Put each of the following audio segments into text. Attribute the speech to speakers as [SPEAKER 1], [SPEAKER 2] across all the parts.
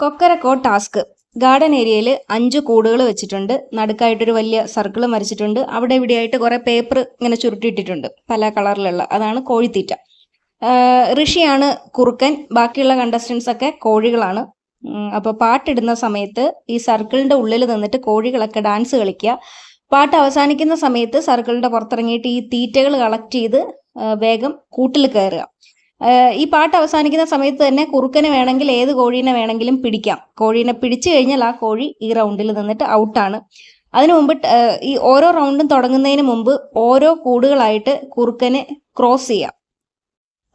[SPEAKER 1] കൊക്കരക്കോ task. Garden ഏരിയയിൽ 5 കൂടുകൾ വെച്ചിട്ടുണ്ട്. നടുക്കായിട്ടൊരു വലിയ സർക്കിളും വരച്ചിട്ടുണ്ട്. അവിടെ ഇവിടെയായിട്ട് കുറെ പേപ്പർ ഇങ്ങനെ ചുരുട്ടിയിട്ടിട്ടുണ്ട്, പല കളറിലുള്ള. അതാണ് കോഴിത്തീറ്റ. ഋഷിയാണ് കുറുക്കൻ, ബാക്കിയുള്ള കണ്ടസ്റ്റൻസ് ഒക്കെ കോഴികളാണ്. അപ്പോൾ പാട്ടിടുന്ന സമയത്ത് ഈ സർക്കിളിന്റെ ഉള്ളിൽ നിന്നിട്ട് കോഴികളൊക്കെ ഡാൻസ് കളിക്കുക. പാട്ട് അവസാനിക്കുന്ന സമയത്ത് സർക്കിളിന്റെ പുറത്തിറങ്ങിയിട്ട് ഈ തീറ്റകൾ കളക്ട് ചെയ്ത് വേഗം കൂട്ടിൽ കയറുക. ഈ പാട്ട് അവസാനിക്കുന്ന സമയത്ത് തന്നെ കുറുക്കന് വേണമെങ്കിൽ ഏത് കോഴീനെ വേണമെങ്കിലും പിടിക്കാം. കോഴീനെ പിടിച്ചു കഴിഞ്ഞാൽ ആ കോഴി ഈ റൗണ്ടിൽ നിന്നിട്ട് ഔട്ടാണ്. അതിനു മുമ്പ് ഈ ഓരോ റൗണ്ടും തുടങ്ങുന്നതിന് മുമ്പ് ഓരോ കൂടുകളായിട്ട് കുറുക്കന് ക്രോസ് ചെയ്യാം.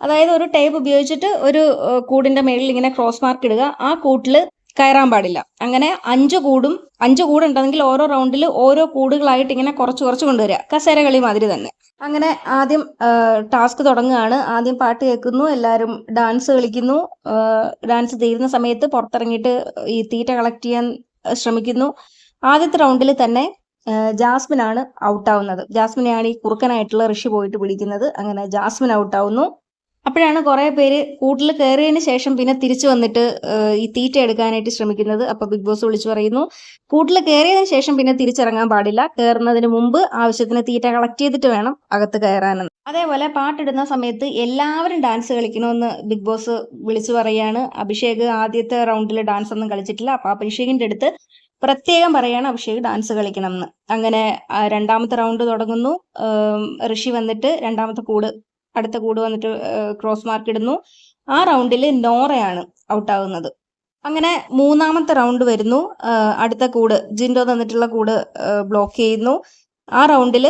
[SPEAKER 1] അതായത് ഒരു ടേപ്പ് ഉപയോഗിച്ചിട്ട് ഒരു കൂടിന്റെ മേളിൽ ഇങ്ങനെ ക്രോസ് മാർക്ക് ഇടുക. ആ കൂട്ടിൽ കയറാൻ പാടില്ല. അങ്ങനെ 5 കൂടുണ്ടെങ്കിൽ ഓരോ റൗണ്ടിൽ ഓരോ കൂടുകളായിട്ട് ഇങ്ങനെ കുറച്ച് കുറച്ച് കൊണ്ടുവരിക. കസേര കളി മാതിരി തന്നെ. അങ്ങനെ ആദ്യം ടാസ്ക് തുടങ്ങുകയാണ്. ആദ്യം പാട്ട് കേൾക്കുന്നു, എല്ലാവരും ഡാൻസ് കളിക്കുന്നു. ഡാൻസ് തീരുന്ന സമയത്ത് പുറത്തിറങ്ങിയിട്ട് ഈ തീറ്റ കളക്ട് ചെയ്യാൻ ശ്രമിക്കുന്നു. ആദ്യത്തെ റൗണ്ടിൽ തന്നെ ജാസ്മിനാണ് ഔട്ടാവുന്നത്. ജാസ്മിനെയാണ് ഈ കുറുക്കനായിട്ടുള്ള ഋഷി പോയിട്ട് പിടിക്കുന്നത്. അങ്ങനെ ജാസ്മിൻ ഔട്ടാവുന്നു. അപ്പോഴാണ് കുറെ പേര് കൂട്ടിൽ കയറിയതിന് ശേഷം പിന്നെ തിരിച്ചു വന്നിട്ട് ഈ തീറ്റ എടുക്കാനായിട്ട് ശ്രമിക്കുന്നത്. അപ്പൊ ബിഗ് ബോസ് വിളിച്ചു പറയുന്നു, കൂട്ടിൽ കയറിയതിന് ശേഷം പിന്നെ തിരിച്ചിറങ്ങാൻ പാടില്ല. കയറുന്നതിന് മുമ്പ് ആവശ്യത്തിന് തീറ്റ കളക്ട് ചെയ്തിട്ട് വേണം അകത്ത് കയറാനെന്ന്. അതേപോലെ പാട്ടിടുന്ന സമയത്ത് എല്ലാവരും ഡാൻസ് കളിക്കണമെന്ന് ബിഗ് ബോസ് വിളിച്ചു പറയാണ്. അഭിഷേക് ആദ്യത്തെ റൗണ്ടിൽ ഡാൻസ് ഒന്നും കളിച്ചിട്ടില്ല. അപ്പൊ അഭിഷേകിന്റെ അടുത്ത് പ്രത്യേകം പറയാണ് അഭിഷേക് ഡാൻസ് കളിക്കണം എന്ന്. അങ്ങനെ രണ്ടാമത്തെ റൗണ്ട് തുടങ്ങുന്നു. ഋഷി വന്നിട്ട് അടുത്ത കൂട് വന്നിട്ട് ക്രോസ് മാർക്ക് ഇടുന്നു. ആ റൗണ്ടിൽ നോറയാണ് ഔട്ടാവുന്നത്. അങ്ങനെ മൂന്നാമത്തെ റൗണ്ട് വരുന്നു. അടുത്ത കൂട് ജിൻഡോ തന്നിട്ടുള്ള കൂട് ബ്ലോക്ക് ചെയ്യുന്നു. ആ റൗണ്ടിൽ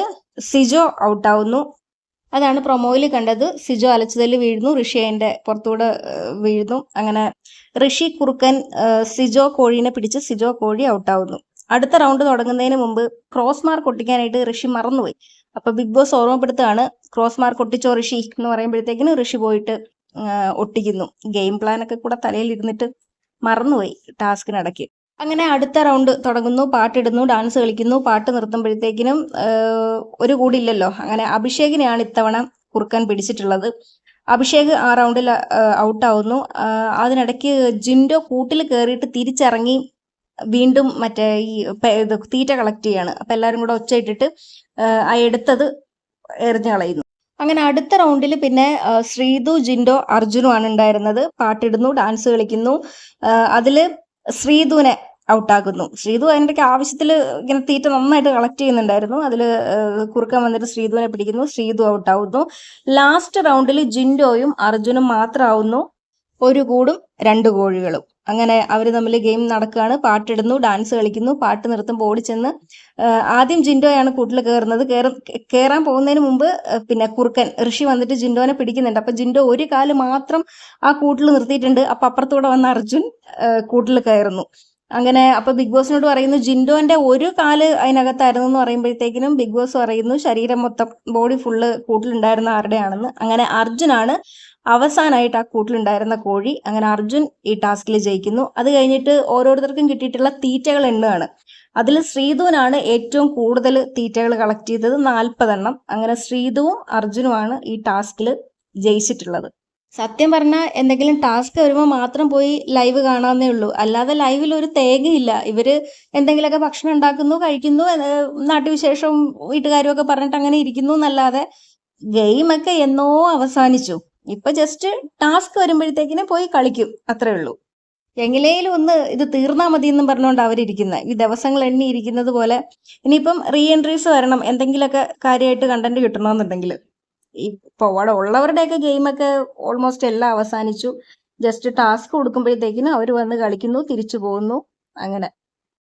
[SPEAKER 1] സിജോ ഔട്ടാവുന്നു. അതാണ് പ്രൊമോയിൽ കണ്ടത്. സിജോ അലച്ചുതല്ലി വീഴുന്നു, ഋഷി അതിന്റെ പുറത്തൂടെ വീഴുന്നു. അങ്ങനെ ഋഷി കുറുക്കൻ സിജോ കോഴീനെ പിടിച്ച് സിജോ കോഴി ഔട്ടാവുന്നു. അടുത്ത റൗണ്ട് തുടങ്ങുന്നതിന് മുമ്പ് ക്രോസ് മാർക്ക് ഒട്ടിക്കാനായിട്ട് ഋഷി മറന്നുപോയി. അപ്പൊ ബിഗ് ബോസ് ഓർമ്മപ്പെടുത്തുകയാണ്, ക്രോസ് മാർക്ക് ഒട്ടിച്ചോ ഋഷി എന്ന് പറയുമ്പോഴത്തേക്കിന് ഋഷി പോയിട്ട് ഒട്ടിക്കുന്നു. ഗെയിം പ്ലാൻ ഒക്കെ കൂടെ തലയിൽ ഇരുന്നിട്ട് മറന്നുപോയി ടാസ്കിനിടയ്ക്ക്. അങ്ങനെ അടുത്ത റൗണ്ട് തുടങ്ങുന്നു. പാട്ടിടുന്നു, ഡാൻസ് കളിക്കുന്നു. പാട്ട് നിർത്തുമ്പോഴത്തേക്കിനും ഒരു കൂടിയില്ലല്ലോ. അങ്ങനെ അഭിഷേകിനെയാണ് ഇത്തവണ കുറുക്കൻ പിടിച്ചിട്ടുള്ളത്. അഭിഷേക് ആ റൗണ്ടിൽ ഔട്ടാവുന്നു. അതിനിടയ്ക്ക് ജിൻഡോ കൂട്ടിൽ കയറിയിട്ട് തിരിച്ചിറങ്ങി വീണ്ടും മറ്റേ ഈ തീറ്റ കളക്ട് ചെയ്യാണ്. അപ്പൊ എല്ലാരും കൂടെ ഒച്ചയിട്ടിട്ട് ആ എടുത്തത് എറിഞ്ഞു കളയുന്നു. അങ്ങനെ അടുത്ത റൗണ്ടിൽ പിന്നെ ശ്രീതു, ജിൻഡോ, അർജുനുമാണ് ഉണ്ടായിരുന്നത്. പാട്ടിടുന്നു, ഡാൻസ് കളിക്കുന്നു. അതില് ശ്രീതുവിനെ ഔട്ടാക്കുന്നു. ശ്രീതു അതിൻ്റെ ആവശ്യത്തിൽ ഇങ്ങനെ തീറ്റ നന്നായിട്ട് കളക്ട് ചെയ്യുന്നുണ്ടായിരുന്നു. അതിൽ കുറുക്കൻ വന്നിട്ട് ശ്രീതുവിനെ പിടിക്കുന്നു. ശ്രീതു ഔട്ടാവുന്നു. ലാസ്റ്റ് റൗണ്ടിൽ ജിൻഡോയും അർജുനും മാത്രമാവുന്നു. ഒരു കൂടും 2 കോഴികളും. അങ്ങനെ അവർ തമ്മിൽ ഗെയിം നടക്കുകയാണ്. പാട്ടിടുന്നു, ഡാൻസ് കളിക്കുന്നു. പാട്ട് നിർത്തുമ്പോൾ ഓടിച്ചെന്ന് ആദ്യം ജിൻഡോയാണ് കൂട്ടിൽ കയറുന്നത്. കയറാൻ പോകുന്നതിന് മുമ്പ് പിന്നെ കുറുക്കൻ ഋഷി വന്നിട്ട് ജിൻഡോനെ പിടിക്കുന്നുണ്ട്. അപ്പൊ ജിൻഡോ ഒരു കാല് മാത്രം ആ കൂട്ടിൽ നിർത്തിയിട്ടുണ്ട്. അപ്പൊ അപ്പുറത്തൂടെ വന്ന അർജുൻ കൂട്ടിൽ കയറുന്നു. അങ്ങനെ അപ്പൊ ബിഗ് ബോസിനോട് പറയുന്നു ജിൻഡോന്റെ ഒരു കാല് അതിനകത്തായിരുന്നു എന്ന് പറയുമ്പോഴത്തേക്കിനും ബിഗ് ബോസ് പറയുന്നു ശരീരം മൊത്തം ബോഡി ഫുള്ള് കൂട്ടിലുണ്ടായിരുന്ന ആരുടെയാണെന്ന്. അങ്ങനെ അർജുനാണ് അവസാനമായിട്ട് ആ കൂട്ടിലുണ്ടായിരുന്ന കോഴി. അങ്ങനെ അർജുൻ ഈ ടാസ്കിൽ ജയിക്കുന്നു. അത് കഴിഞ്ഞിട്ട് ഓരോരുത്തർക്കും കിട്ടിയിട്ടുള്ള തീറ്റകൾ എണ്ണുകയാണ്. അതിൽ ശ്രീധുവിനാണ് ഏറ്റവും കൂടുതൽ തീറ്റകൾ കളക്ട് ചെയ്തത്, 40 എണ്ണം. അങ്ങനെ ശ്രീധുവും അർജുനുമാണ് ഈ ടാസ്കിൽ ജയിച്ചിട്ടുള്ളത്. സത്യം പറഞ്ഞാൽ എന്തെങ്കിലും ടാസ്ക് വരുമ്പോൾ മാത്രം പോയി ലൈവ് കാണാവുന്നേ ഉള്ളൂ. അല്ലാതെ ലൈവിൽ ഒരു തേങ്ങയില്ല. ഇവര് എന്തെങ്കിലുമൊക്കെ ഭക്ഷണം ഉണ്ടാക്കുന്നു, കഴിക്കുന്നു, നാട്ടുവിശേഷവും വീട്ടുകാരും ഒക്കെ പറഞ്ഞിട്ട് അങ്ങനെ ഇരിക്കുന്നു എന്നല്ലാതെ ഗെയിമൊക്കെ എന്നോ അവസാനിച്ചു. ഇപ്പൊ ജസ്റ്റ് ടാസ്ക് വരുമ്പോഴത്തേക്കിനെ പോയി കളിക്കും, അത്രേ ഉള്ളൂ. എങ്ങനെയും ഒന്ന് ഇത് തീർന്നാ മതി എന്നും പറഞ്ഞുകൊണ്ട് അവരിയ്ക്കുന്നത്. ഈ ദിവസങ്ങൾ എണ്ണി ഇരിക്കുന്നത് പോലെ. ഇനിയിപ്പം റീ എൻട്രീസ് വരണം, എന്തെങ്കിലുമൊക്കെ കാര്യമായിട്ട് കണ്ടന്റ് കിട്ടണമെന്നുണ്ടെങ്കിൽ. ഈ അവിടെ ഉള്ളവരുടെയൊക്കെ ഗെയിമൊക്കെ ഓൾമോസ്റ്റ് എല്ലാം അവസാനിച്ചു. ജസ്റ്റ് ടാസ്ക് കൊടുക്കുമ്പോഴത്തേക്കിനും അവർ വന്ന് കളിക്കുന്നു, തിരിച്ചു പോകുന്നു, അങ്ങനെ.